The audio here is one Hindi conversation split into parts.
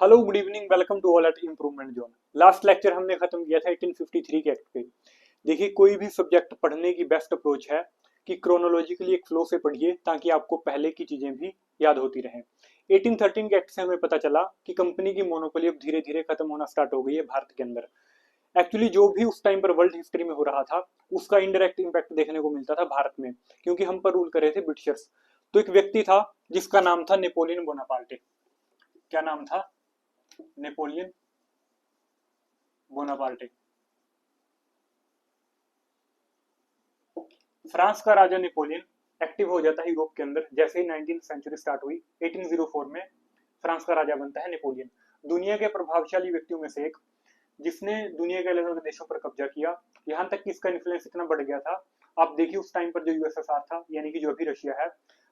Hello good evening, welcome to all at improvement zone. Last lecture हमने खत्म किया था 1853 के एक्ट पे। देखिए, कोई भी सब्जेक्ट पढ़ने की बेस्ट अप्रोच है कि क्रोनोलॉजिकली एक फ्लो से पढ़िए ताकि आपको पहले की चीजें भी याद होती रहें। 1813 के एक्ट से हमें पता चला कि कंपनी की मोनोपोली अब धीरे धीरे खत्म होना स्टार्ट हो गई है भारत के अंदर। एक्चुअली जो भी उस टाइम पर वर्ल्ड हिस्ट्री में हो रहा था उसका इनडायरेक्ट इम्पैक्ट देखने को मिलता था भारत में, क्योंकि हम पर रूल कर रहे थे ब्रिटिशर्स। तो एक व्यक्ति था जिसका नाम था नेपोलियन बोनापार्टे। क्या नाम था? Napoleon Bonaparte. फ्रांस का राजा नेपोलियन एक्टिव हो जाता है यूरोप के अंदर जैसे ही 19th सेंचुरी स्टार्ट हुई। 1804 में फ्रांस का राजा बनता है नेपोलियन। दुनिया के प्रभावशाली व्यक्तियों में से एक, जिसने दुनिया के अलग अलग देशों पर कब्जा किया। यहाँ तक कि इसका इन्फ्लुएंस इतना बढ़ गया था, आप देखिए उस टाइम पर जो यूएसएसआर था, यानी कि जो अभी रशिया है,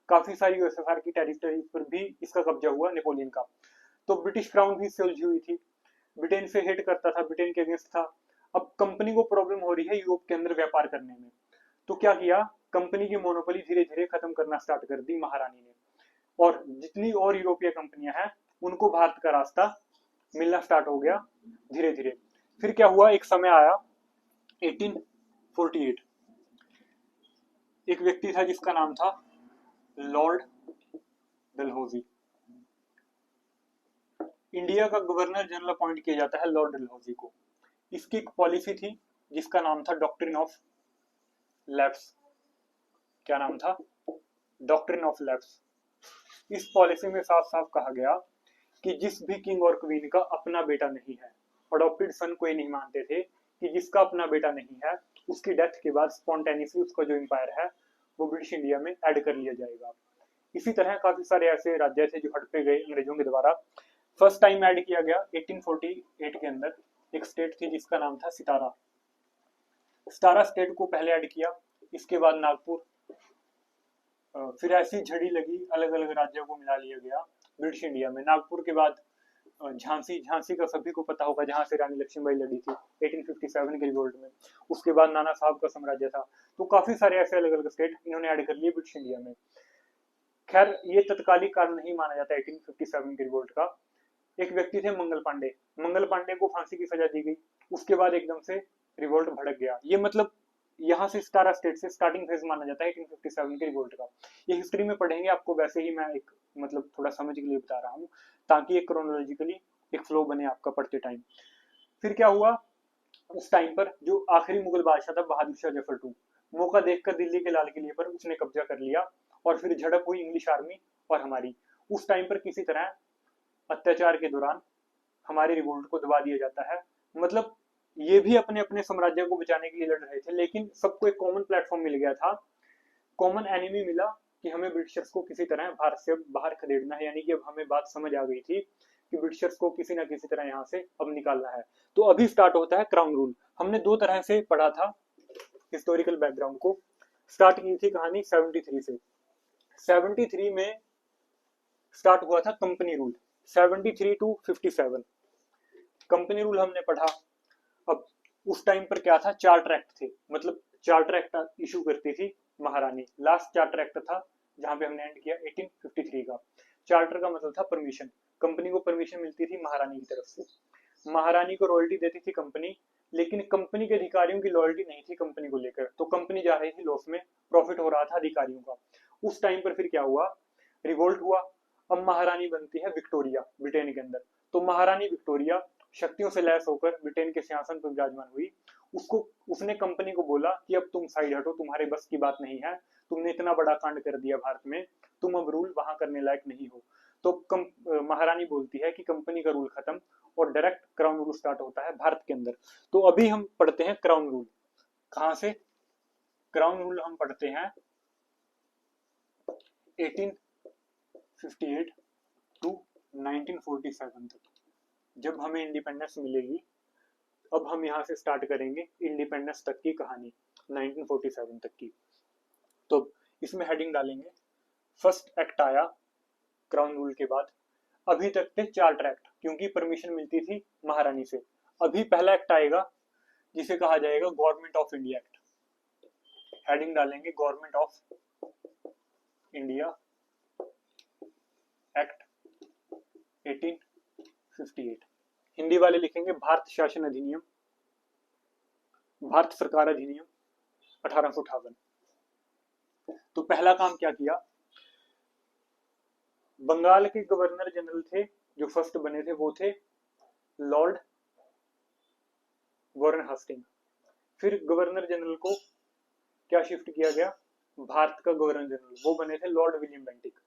काफी सारी यूएसएसआर की टेरिटरी पर भी इसका कब्जा हुआ नेपोलियन का। तो ब्रिटिश क्राउन भी इससे उलझी हुई थी, ब्रिटेन से हेट करता था, ब्रिटेन के अगेंस्ट था। अब कंपनी को प्रॉब्लम हो रही है यूरोप के अंदर व्यापार करने में। तो क्या किया, कंपनी की मोनोपोली धीरे धीरे खत्म करना स्टार्ट कर दी महारानी ने। और जितनी और यूरोपीय कंपनियां हैं उनको भारत का रास्ता मिलना स्टार्ट हो गया धीरे धीरे। फिर क्या हुआ, एक समय आया 1848। एक व्यक्ति था जिसका नाम था लॉर्ड डलहौजी। इंडिया का गवर्नर जनरल अपॉइंट किया जाता है लॉर्ड डलहौजी को। इसकी एक पॉलिसी थी जिसका नाम था डॉक्ट्रिन ऑफ लैप्स। क्या नाम था? Doctrine of lapse. इस पॉलिसी में साफ साफ कहा गया कि जिस भी किंग और क्वीन का अपना बेटा नहीं है, अडॉप्टेड सन को ये नहीं मानते थे कि जिसका अपना बेटा नहीं है उसकी डेथ के बाद स्पॉन्टेनियसली उसका जो एम्पायर है वो ब्रिटिश इंडिया में ऐड कर लिया जाएगा। इसी तरह काफी सारे ऐसे राज्य थे जो हड़पे गए अंग्रेजों के द्वारा। फर्स्ट टाइम ऐड किया गया 1848 के अंदर एक स्टेट थी जिसका नाम था सितारा। सितारा स्टेट को पहले ऐड किया, इसके बाद नागपुर। फिर ऐसी झड़ी लगी, अलग अलग राज्यों को मिला लिया गया ब्रिटिश इंडिया में। नागपुर के बाद झांसी। झांसी का सभी को पता होगा, जहां से रानी लक्ष्मीबाई लड़ी थी 1857 के रिवोल्ट में। उसके बाद नाना साहब का साम्राज्य था। तो काफी सारे ऐसे अलग अलग स्टेट इन्होंने ऐड कर लिए ब्रिटिश इंडिया में। खैर, ये तत्कालिक कारण नहीं माना जाता 1857 के रिवोल्ट का। एक व्यक्ति थे मंगल पांडे। मंगल पांडे को फांसी की सजा दी गई। उसके बाद एकदम से रिवोल्ट भड़क गया। ये मतलब यहाँ से सतारा स्टेट से स्टार्टिंग फेज माना जाता है 1857 के रिवोल्ट का। ये हिस्ट्री में पढ़ेंगे आपको, वैसे ही मैं एक मतलब थोड़ा समझ के लिए बता रहा हूँ ताकि एक क्रोनोलॉजिकली एक फ्लो बने आपका पढ़ते टाइम। फिर क्या हुआ, उस टाइम पर जो आखिरी मुगल बादशाह था बहादुर शाह जफर टू, मौका देखकर दिल्ली के लाल किले पर उसने कब्जा कर लिया। और फिर झड़प हुई इंग्लिश आर्मी और हमारी। उस टाइम पर किसी तरह अत्याचार के दौरान हमारे रिवोल्ट को दबा दिया जाता है। मतलब ये भी अपने अपने साम्राज्य को बचाने के लिए लड़ रहे थे, लेकिन सबको एक कॉमन प्लेटफॉर्म मिल गया था, कॉमन एनिमी मिला कि हमें ब्रिटिशर्स को किसी तरह भारत से बाहर खदेड़ना है। यानी कि अब हमें बात समझ आ गई थी कि ब्रिटिशर्स को किसी ना किसी तरह यहाँ से अब निकालना है। तो अभी स्टार्ट होता है क्राउन रूल। हमने दो तरह से पढ़ा था हिस्टोरिकल बैकग्राउंड को। स्टार्ट की थी कहानी 73 से। 73 में स्टार्ट हुआ था company rule. 73 to 57 company rule हमने पढ़ा। अब उस टाइम पर क्या था, चार्टर एक्ट थे, मतलब चार्टर एक्ट इशू करती थी महारानी। लास्ट चार्टर एक्ट था जहां पे हमने एंड किया 1853 का। चार्टर का मतलब था परमिशन। कंपनी को परमिशन मिलती थी महारानी की तरफ से। महारानी को रॉयल्टी देती थी कंपनी, लेकिन कंपनी के अधिकारियों की लॉयल्टी नहीं थी कंपनी को लेकर। तो कंपनी जा रही थी लॉस में, प्रॉफिट हो रहा था अधिकारियों का। उस टाइम पर फिर क्या हुआ, रिवोल्ट हुआ। अब महारानी बनती है विक्टोरिया ब्रिटेन के अंदर। तो महारानी विक्टोरिया शक्तियों से लैस होकर ब्रिटेन के सिंहासन पर विराजमान हुई। उसको उसने कंपनी को बोला कि अब तुम साइड हटो, तुम्हारे बस की बात नहीं है, तुमने इतना बड़ा कांड कर दिया भारत में, तुम अब रूल वहां करने लायक नहीं हो। तो महारानी बोलती है कि कंपनी का रूल खत्म और डायरेक्ट क्राउन रूल स्टार्ट होता है भारत के अंदर। तो अभी हम पढ़ते हैं क्राउन रूल। कहां से? क्राउन रूल हम पढ़ते हैं 1858 टू 1947 तक, जब हमें इंडिपेंडेंस मिलेगी। अब हम यहाँ से स्टार्ट करेंगे इंडिपेंडेंस तक की कहानी, 1947 तक की। तो इसमें हेडिंग डालेंगे फर्स्ट एक्ट आया क्राउन रूल के बाद। अभी तक थे चार्टर एक्ट, क्योंकि परमिशन मिलती थी महारानी से। अभी पहला एक्ट आएगा जिसे कहा जाएगा government of India act. Heading डालेंगे government of India act 58। Hindi वाले लिखेंगे भारत शासन अधिनियम, भारत सरकार अधिनियम 1858। तो पहला काम क्या किया, बंगाल के गवर्नर जनरल थे जो फर्स्ट बने थे, वो थे लॉर्ड वॉरेन हास्टिंग। फिर गवर्नर जनरल को क्या शिफ्ट किया गया, भारत का गवर्नर जनरल, वो बने थे लॉर्ड विलियम बेंटिक।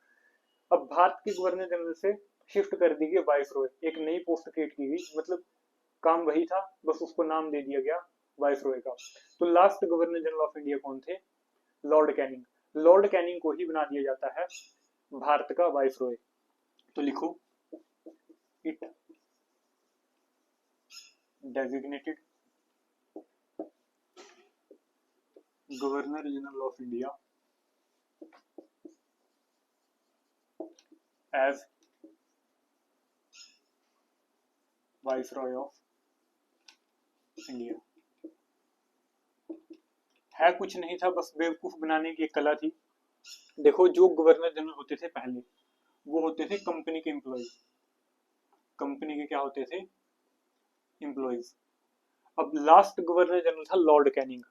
अब भारत के गवर्नर जनरल से शिफ्ट कर दी गई वाइसरॉय, एक नई पोस्ट क्रिएट की गई, मतलब काम वही था, बस उसको नाम दे दिया गया वाइसरॉय का। तो last governor general of India कौन थे, लॉर्ड कैनिंग। लॉर्ड कैनिंग को ही बना दिया जाता है भारत का वाइसरॉय। तो लिखो, it designated governor general of India as viceroy of India. है कुछ नहीं था, बस बेवकूफ बनाने की एक कला थी। देखो, जो गवर्नर जनरल होते थे पहले, वो होते थे कंपनी के एम्प्लॉयज, कंपनी के क्या होते थे, एम्प्लॉयज। अब लास्ट गवर्नर जनरल था लॉर्ड कैनिंग,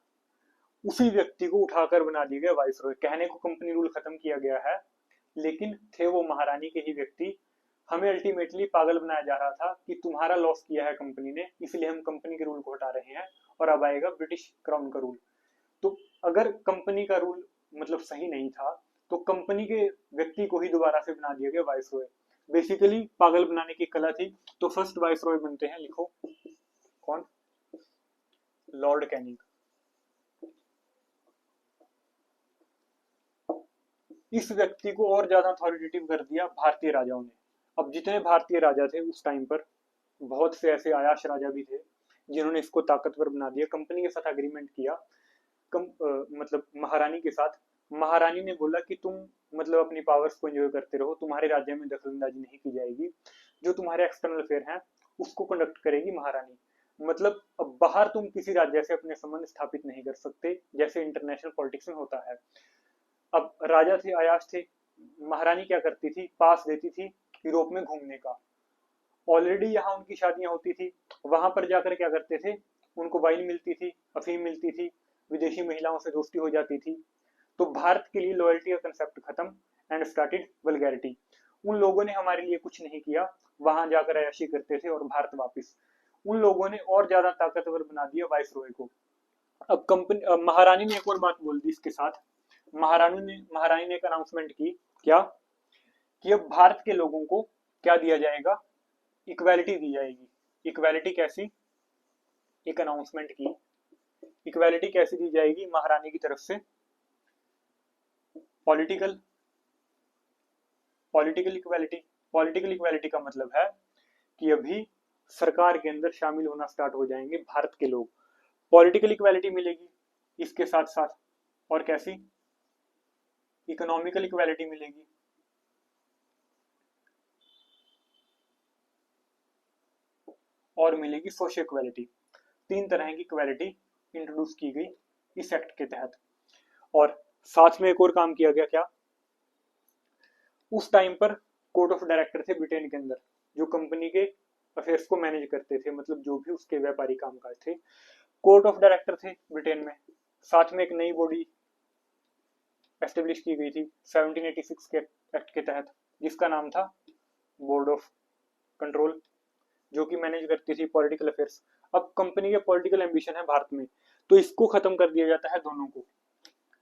उसी व्यक्ति को उठाकर बना दिया गया वाइसरॉय। कहने को कंपनी रूल खत्म किया गया है, लेकिन थे वो महारानी के ही व्यक्ति। हमें अल्टीमेटली पागल बनाया जा रहा था कि तुम्हारा लॉस किया है कंपनी ने, इसलिए हम कंपनी के रूल को हटा रहे हैं और अब आएगा ब्रिटिश क्राउन का रूल। तो अगर कंपनी का रूल मतलब सही नहीं था, तो कंपनी के व्यक्ति को ही दोबारा से बना दिया गया वाइसरॉय। बेसिकली पागल बनाने की कला थी। तो फर्स्ट वाइसरॉय बनते हैं, लिखो कौन, लॉर्ड कैनिंग। इस व्यक्ति को और ज्यादा अथॉरिटेटिव कर दिया भारतीय राजाओं ने। अब जितने भारतीय राजा थे उस टाइम पर, बहुत से ऐसे आयाश राजा भी थे जिन्होंने इसको ताकतवर बना दिया। कंपनी के साथ अग्रीमेंट किया, मतलब महारानी के साथ। महारानी ने बोला कि तुम मतलब अपनी पावर्स को एंजॉय करते रहो, तुम्हारे राज्य में दखलंदाजी नहीं की जाएगी, जो तुम्हारे एक्सटर्नल अफेयर हैं उसको कंडक्ट करेगी महारानी। मतलब अब बाहर तुम किसी राज्य से अपने संबंध स्थापित नहीं कर सकते, जैसे इंटरनेशनल पॉलिटिक्स में होता है। अब राजा थे, अयाश थे, महारानी क्या करती थी, पास देती थी यूरोप में घूमने का। ऑलरेडी यहाँ उनकी शादियां होती थी, वहां पर जाकर क्या करते थे, उनको वाइन मिलती थी, अफीम मिलती थी, विदेशी महिलाओं से दोस्ती हो जाती थी। तो भारत के लिए लॉयल्टी का कंसेप्ट खत्म, एंड स्टार्टेड वल्गैरिटी। उन लोगों ने हमारे लिए कुछ नहीं किया, वहां जाकर अयाशी करते थे और भारत वापस। उन लोगों ने और ज्यादा ताकतवर बना दिया वाइसरॉय को। अब कंपनी महारानी ने एक और बात बोल दी इसके साथ। महारानी ने एक अनाउंसमेंट की, क्या, कि अब भारत के लोगों को क्या दिया जाएगा, इक्वालिटी दी जाएगी। इक्वालिटी कैसी, एक अनाउंसमेंट की, इक्वालिटी कैसी दी जाएगी महारानी की तरफ से, political political equality. Political equality का मतलब है कि अभी सरकार के अंदर शामिल होना स्टार्ट हो जाएंगे भारत के लोग, पॉलिटिकल इक्वालिटी मिलेगी। इसके साथ साथ और कैसी, इकोनॉमिकल इक्वालिटी मिलेगी, और मिलेगी सोशियो इक्वालिटी। तीन तरह की इक्वालिटी इंट्रोड्यूस की गई इस एक्ट के तहत। और साथ में एक और काम किया गया, क्या, उस टाइम पर कोर्ट ऑफ डायरेक्टर थे ब्रिटेन के अंदर, जो कंपनी के अफेयर्स को मैनेज करते थे, मतलब जो भी उसके व्यापारी कामकाज थे, कोर्ट ऑफ डायरेक्टर थे ब्रिटेन में। साथ में एक नई बॉडी एस्टेब्लिश की गई थी 1786 के एक्ट के तहत, जिसका नाम था बोर्ड ऑफ कंट्रोल, जो कि मैनेज करती थी पॉलिटिकल अफेयर्स। अब कंपनी के पॉलिटिकल एम्बिशन है भारत में, तो इसको खत्म कर दिया जाता है दोनों को।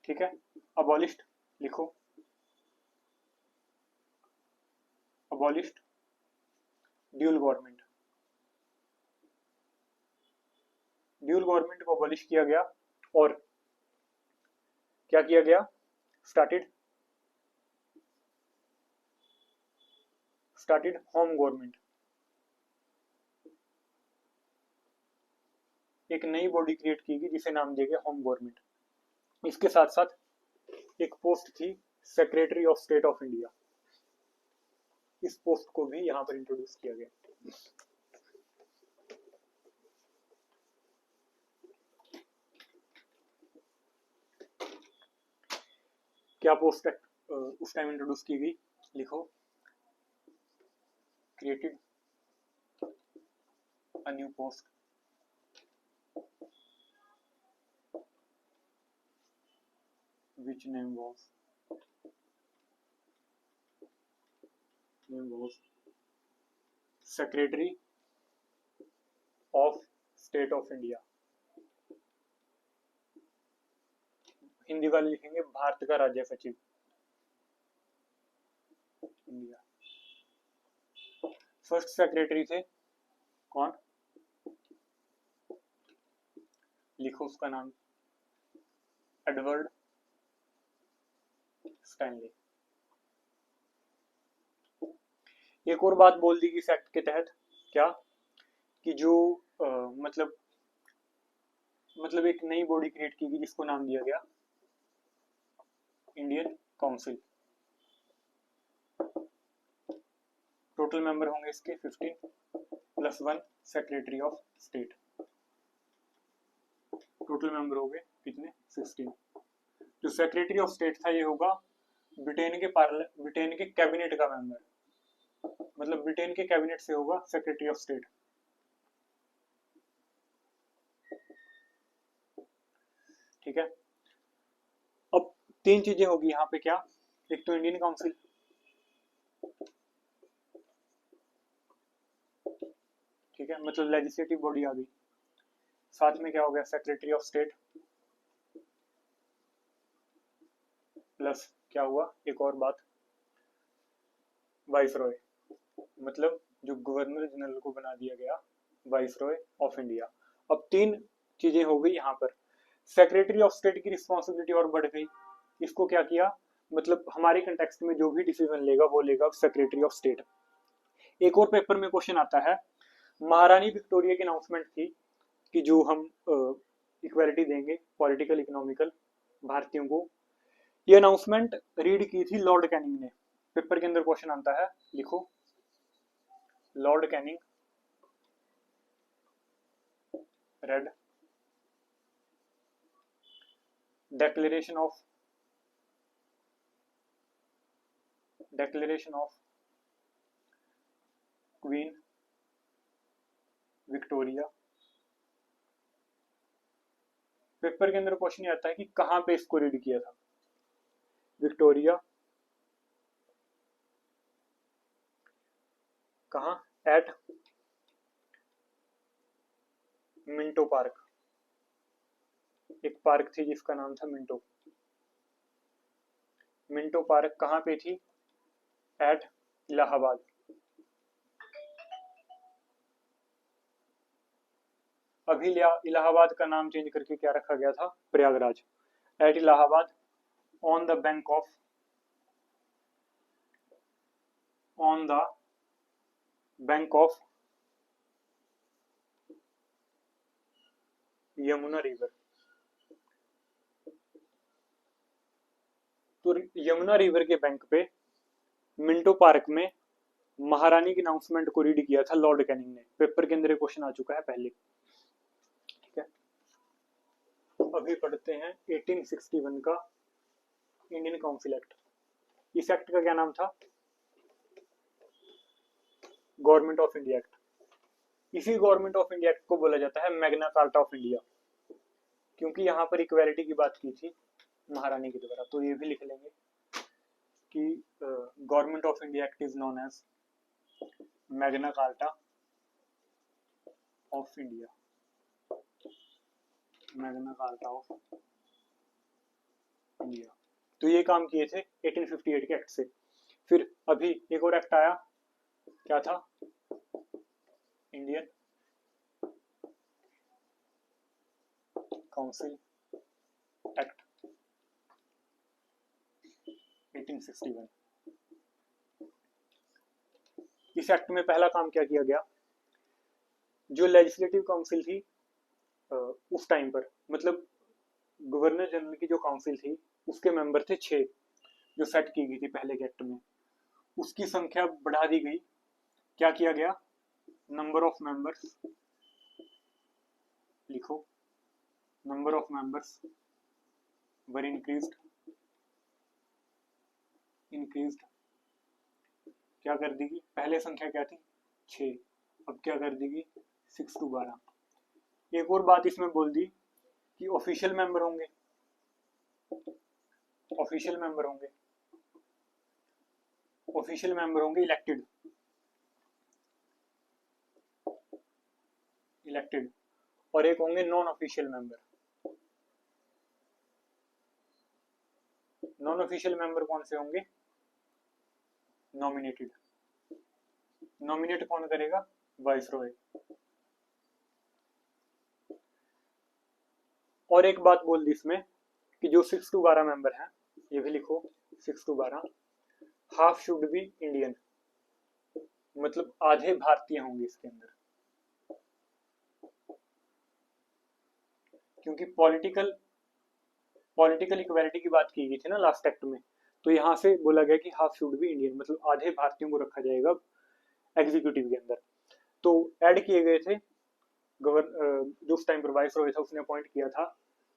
ठीक है, अबॉलिश्ड, लिखो, abolished dual government. Dual government को अबॉलिश किया गया, और क्या किया गया, स्टार्टेड होम गवर्नमेंट। एक नई बॉडी क्रिएट की गई जिसे नाम दिया गया होम गवर्नमेंट। इसके साथ साथ एक पोस्ट थी secretary of state of India, इस पोस्ट को भी यहां पर इंट्रोड्यूस किया गया। क्या पोस्ट उस टाइम इंट्रोड्यूस की गई, लिखो, created a new post which name was Secretary of State of India. Hindi वाले लिखेंगे भारत का राज्य सचिव इंडिया। फर्स्ट सेक्रेटरी थे कौन, लिखो उसका नाम, एडवर्ड स्टैनली। एक और बात बोल दी इस एक्ट के तहत, क्या कि जो मतलब एक नई बॉडी क्रिएट की गई जिसको नाम दिया गया इंडियन काउंसिल। टोटल मेंबर होंगे इसके 15 plus 1 secretary of state. Total member हो गए कितने, 16। जो सेक्रेटरी ऑफ स्टेट था ये होगा ब्रिटेन के कैबिनेट का मेंबर, मतलब ब्रिटेन के कैबिनेट से होगा सेक्रेटरी ऑफ स्टेट। ठीक है, अब तीन चीजें होगी यहाँ पे, क्या, एक तो इंडियन काउंसिल, ठीक है, मतलब लेजिस्लेटिव बॉडी आ गई, साथ में क्या हो गया सेक्रेटरी ऑफ स्टेट, प्लस क्या हुआ एक और बात, वाइसरॉय, मतलब जो गवर्नर जनरल को बना दिया गया वाइसरॉय ऑफ इंडिया। अब तीन चीजें हो गई यहाँ पर। सेक्रेटरी ऑफ स्टेट की रिस्पॉन्सिबिलिटी और बढ़ गई, इसको क्या किया, मतलब हमारे कंटेक्स्ट में जो भी डिसीजन लेगा वो लेगा सेक्रेटरी ऑफ स्टेट। एक और पेपर में क्वेश्चन आता है, महारानी विक्टोरिया की अनाउंसमेंट थी कि जो हम इक्वालिटी देंगे पॉलिटिकल इकोनॉमिकल भारतीयों को, ये अनाउंसमेंट रीड की थी लॉर्ड कैनिंग ने। पेपर के अंदर क्वेश्चन आता है, लिखो Lord Canning red declaration of queen Victoria. Paper के अंदर क्वेश्चन ये आता है कि कहां पे इसको रीड किया था, विक्टोरिया कहां, एट मिंटो पार्क, एक पार्क थी जिसका नाम था मिंटो। मिंटो पार्क कहां पे थी, एट इलाहाबाद। अभी इलाहाबाद का नाम चेंज करके क्या रखा गया था, Prayagraj. At Allahabad on the bank of Yamuna river. तो यमुना रिवर के बैंक पे मिंटो पार्क में महारानी की अनाउंसमेंट को रीड किया था लॉर्ड कैनिंग ने। पेपर के अंदर क्वेश्चन आ चुका है पहले, ठीक है। अभी पढ़ते हैं 1861 का इंडियन काउंसिल एक्ट। इस एक्ट का क्या नाम था, गवर्नमेंट ऑफ इंडिया एक्ट। इसी गवर्नमेंट ऑफ इंडिया एक्ट को बोला जाता है मैग्ना कार्टा ऑफ इंडिया, क्योंकि यहाँ पर इक्वालिटी की बात की थी महारानी के द्वारा। तो ये भी लिख लेंगे कि government of India act is known as Magna Carta of India, Magna Carta of India. तो ये काम किए थे 1858 के एक्ट से। फिर अभी एक और एक्ट आया, क्या था, इंडियन काउंसिल एक्ट 1861। इस एक्ट में पहला काम क्या किया गया, जो लेजिस्लेटिव काउंसिल थी उस टाइम पर, मतलब गवर्नर जनरल की जो काउंसिल थी उसके मेंबर थे 6, जो सेट की गई थी पहले के एक्ट में, उसकी संख्या बढ़ा दी गई। क्या किया गया, नंबर ऑफ मेंबर्स, लिखो number of members were increased, क्या कर देगी, पहले संख्या क्या थी 6, अब क्या कर देगी 6/12। एक और बात इसमें बोल दी कि ऑफिशियल मेंबर होंगे, ऑफिशियल मेंबर होंगे, ऑफिशियल मेंबर होंगे इलेक्टेड, इलेक्टेड, और एक होंगे non official member. Non official member कौन से होंगे? नॉमिनेटेड। नॉमिनेट कौन करेगा? वाइसरॉय। और एक बात बोल दी इसमें कि जो 6/12 मेंबर हैं, ये भी लिखो 6/12, हाफ शुड बी इंडियन, मतलब आधे भारतीय होंगे इसके अंदर, क्योंकि पॉलिटिकल इक्वालिटी की बात की गई थी ना लास्ट एक्ट में, तो यहाँ से बोला गया कि हाफ शुड बी इंडियन, मतलब आधे भारतीयों को रखा जाएगा एग्जीक्यूटिव के अंदर। तो ऐड किए गए थे जो उस टाइम पर वाइसरॉय था उसने अपॉइंट किया था।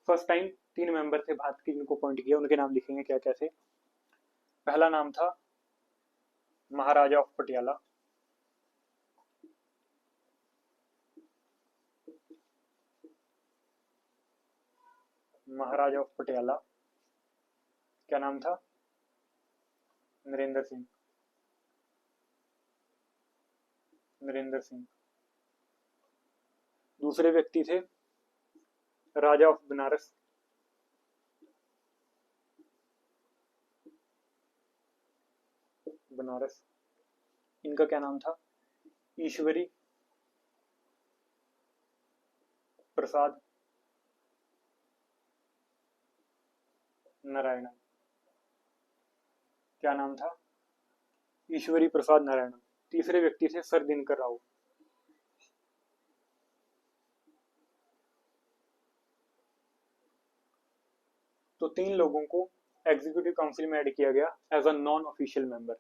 फर्स्ट टाइम 3 मेंबर थे भारत के जिनको अपॉइंट किया, उनके नाम लिखेंगे क्या क्या थे। पहला नाम था महाराजा ऑफ पटियाला, महाराजा ऑफ पटियाला, क्या नाम था? नरेंद्र सिंह, नरेंद्र सिंह। दूसरे व्यक्ति थे राजा ऑफ बनारस, बनारस, इनका क्या नाम था? ईश्वरी प्रसाद नारायण। क्या नाम था? ईश्वरी प्रसाद नारायण। तीसरे व्यक्ति थे सर दिनकर राव। तो 3 लोगों को एग्जीक्यूटिव काउंसिल में ऐड किया गया as a non official member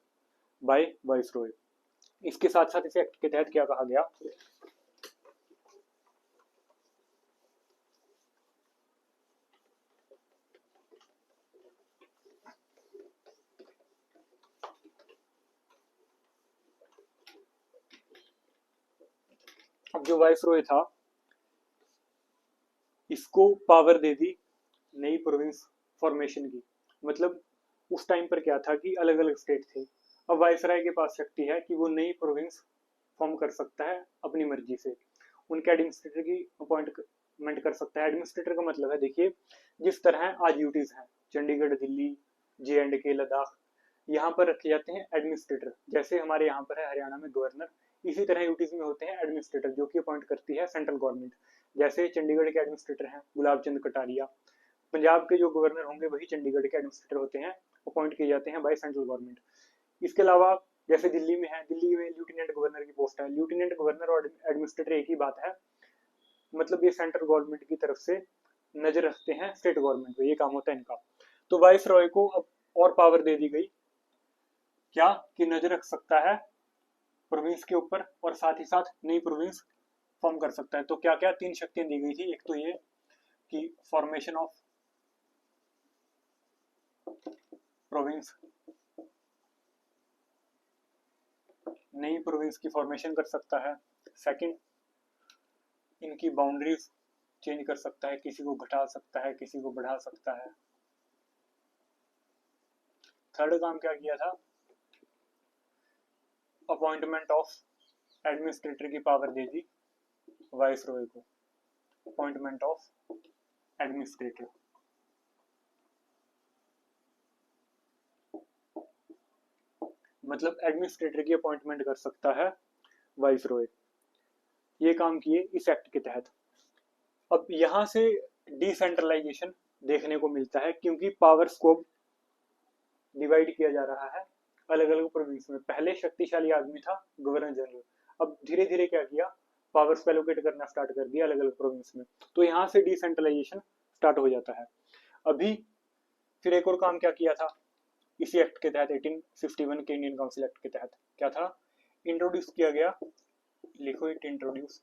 by viceroy. इसके साथ साथ इस एक्ट के तहत क्या कहा गया? अब जो वाइसरॉय था इसको पावर दे दी नई प्रोविंस फॉर्मेशन की। मतलब उस टाइम पर क्या था कि अलग अलग स्टेट थे, अब वाइसराय के पास शक्ति है कि वो नई प्रोविंस फॉर्म कर सकता है अपनी मर्जी से, उनके एडमिनिस्ट्रेटर की अपॉइंटमेंट कर सकता है। एडमिनिस्ट्रेटर का मतलब है, देखिए जिस तरह आज यूटीज हैं, चंडीगढ़, दिल्ली, JNK, लद्दाख, यहाँ पर रखे जाते हैं एडमिनिस्ट्रेटर, जैसे हमारे यहाँ पर है हरियाणा में गवर्नर, इसी तरह यूटीज में होते हैं एडमिनिस्ट्रेटर जो कि अपॉइंट करती है सेंट्रल गवर्नमेंट। जैसे चंडीगढ़ के एडमिनिस्ट्रेटर हैं गुलाब चंद कटारिया, पंजाब के जो गवर्नर होंगे वही चंडीगढ़ के एडमिनिस्ट्रेटर होते हैं, अपॉइंट किए जाते हैं बाय सेंट्रल गवर्नमेंट। इसके अलावा जैसे दिल्ली में है, दिल्ली में लेफ्टिनेंट गवर्नर की पोस्ट है, लेफ्टिनेंट गवर्नर और एडमिनिस्ट्रेटर एक ही बात है, मतलब ये सेंट्रल गवर्नमेंट की तरफ से नजर रखते हैं स्टेट गवर्नमेंट पे, ये काम होता है इनका। तो वाइस रॉय को अब और पावर दे दी गई, क्या कि नजर रख सकता है प्रोविंस के ऊपर और साथ ही साथ नई प्रोविंस फॉर्म कर सकता है। तो क्या क्या 3 शक्तियां दी गई थी, एक तो ये कि फॉर्मेशन ऑफ प्रोविंस, नई प्रोविंस की फॉर्मेशन कर सकता है। सेकंड, इनकी बाउंड्रीज चेंज कर सकता है, किसी को घटा सकता है, किसी को बढ़ा सकता है। थर्ड काम क्या किया था? अपॉइंटमेंट ऑफ एडमिनिस्ट्रेटर की पावर दे दी वाइस रॉय को, अपॉइंटमेंट ऑफ एडमिनिस्ट्रेटर। मतलब एडमिनिस्ट्रेटर की अपॉइंटमेंट कर सकता है वाइस रॉय। ये काम किए इस एक्ट के तहत। अब यहां से डिसेंट्रलाइजेशन देखने को मिलता है, क्योंकि पावर स्कोप डिवाइड किया जा रहा है अलग अलग प्रोविंस में। पहले शक्तिशाली आदमी था गवर्नर जनरल, अब धीरे धीरे क्या किया, पावर्स को एलोकेट करना स्टार्ट कर दिया अलग अलग प्रोविंस में, तो यहाँ से डिसेंट्रलाइजेशन स्टार्ट हो जाता है। अभी फिर एक और काम क्या किया था इसी एक्ट के तहत, 1851 के इंडियन काउंसिल एक्ट के तहत क्या था, इंट्रोड्यूस किया गया, लिखो it introduce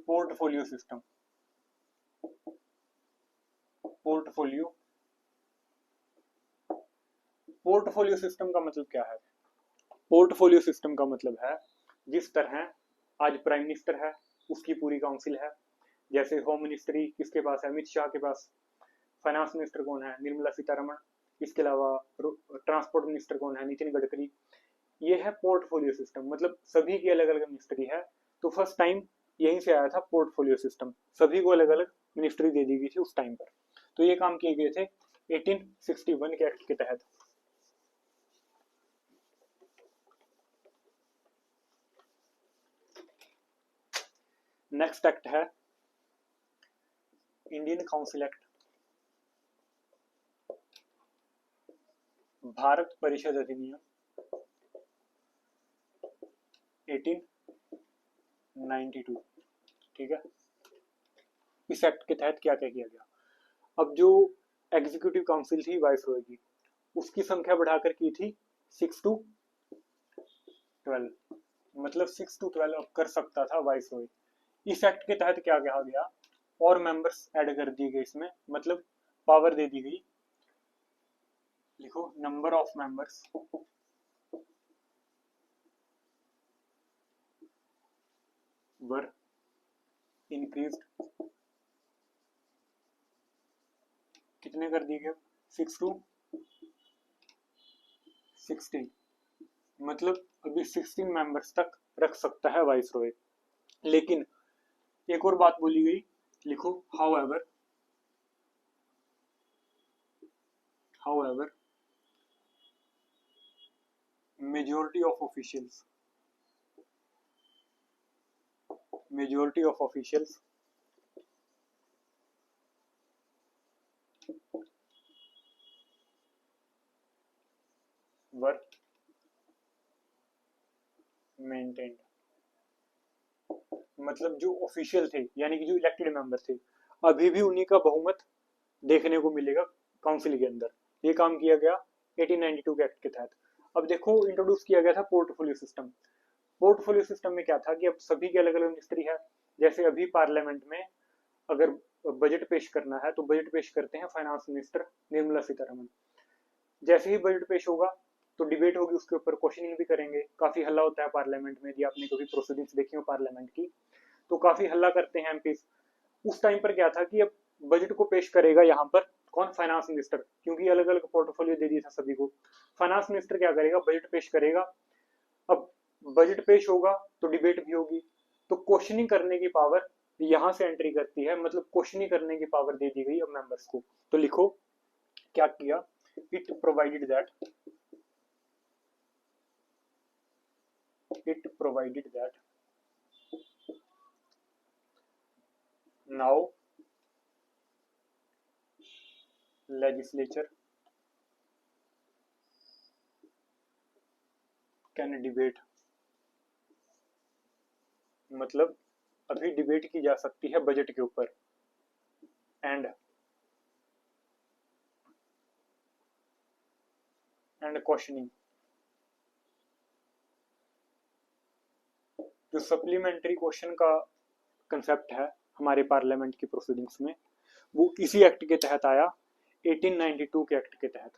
portfolio system. Portfolio system का मतलब क्या है? पोर्टफोलियो सिस्टम का मतलब है जिस तरह आज प्राइम मिनिस्टर है, उसकी पूरी काउंसिल है। जैसे होम मिनिस्ट्री किसके पास है, अमित शाह के पास। फाइनेंस मिनिस्टर कौन है, निर्मला सीतारमण। इसके अलावा ट्रांसपोर्ट मिनिस्टर कौन है, नितिन गडकरी। ये है पोर्टफोलियो सिस्टम, मतलब सभी की अलग अलग मिनिस्ट्री है। तो फर्स्ट टाइम यहीं से आया था पोर्टफोलियो सिस्टम, सभी को अलग अलग मिनिस्ट्री दे दी गई थी उस टाइम पर। तो ये काम किए गए थे 1861 के एक्ट के तहत। नेक्स्ट एक्ट है इंडियन काउंसिल एक्ट, भारत परिषद अधिनियम 1892। ठीक है, इस एक्ट के तहत क्या क्या किया गया। अब जो एग्जीक्यूटिव काउंसिल थी वाइसरॉय की, उसकी संख्या बढ़ाकर की थी 6 to 12, मतलब 6 to 12 अब कर सकता था वाइसरॉय। इस एक्ट के तहत क्या कहा गया, और मेंबर्स ऐड कर दिए गए इसमें, मतलब पावर दे दी गई। लिखो number of members were increased, कितने कर दिए गए, 6 to 16, मतलब अभी 16 मेंबर्स तक रख सकता है वाइसरॉय। लेकिन एक और बात बोली गई, लिखो however majority of officials were maintained, मतलब जो ऑफिशियल थे यानी कि जो इलेक्टेड मेंबर थे, अभी भी उन्हीं का बहुमत देखने को मिलेगा काउंसिल के अंदर। ये काम किया गया 1892 के एक्ट के तहत। अब देखो इंट्रोड्यूस किया गया था पोर्टफोलियो सिस्टम। पोर्टफोलियो सिस्टम में क्या था कि अब सभी के अलग अलग मिनिस्ट्री है। जैसे अभी पार्लियामेंट में अगर बजट पेश करना है तो बजट पेश करते हैं फाइनेंस मिनिस्टर निर्मला सीतारमण। जैसे ही बजट पेश होगा तो डिबेट होगी, उसके ऊपर क्वेश्चनिंग भी करेंगे। काफी हल्ला होता है पार्लियामेंट में, यदि आपने कभी प्रोसीडिंग्स देखी हो पार्लियामेंट की तो काफी हल्ला करते हैं एमपी। उस टाइम पर क्या था कि अब बजट को पेश करेगा यहाँ पर कौन, फाइनेंस मिनिस्टर, क्योंकि अलग अलग पोर्टफोलियो दे दिया था सभी को। फाइनेंस मिनिस्टर क्या करेगा, बजट पेश करेगा। अब बजट पेश होगा तो डिबेट भी होगी, तो क्वेश्चनिंग करने की पावर यहां से एंट्री करती है, मतलब क्वेश्चनिंग करने की पावर दे दी गई अब मेंबर्स को। तो लिखो क्या किया, it provided that now legislature can debate, मतलब अभी डिबेट की जा सकती है बजट के ऊपर। एंड क्वेश्चनिंग, जो सप्लीमेंट्री क्वेश्चन का कंसेप्ट है हमारे पार्लियामेंट की प्रोसीडिंग्स में, वो इसी एक्ट के तहत आया 1892 के एक्ट के तहत।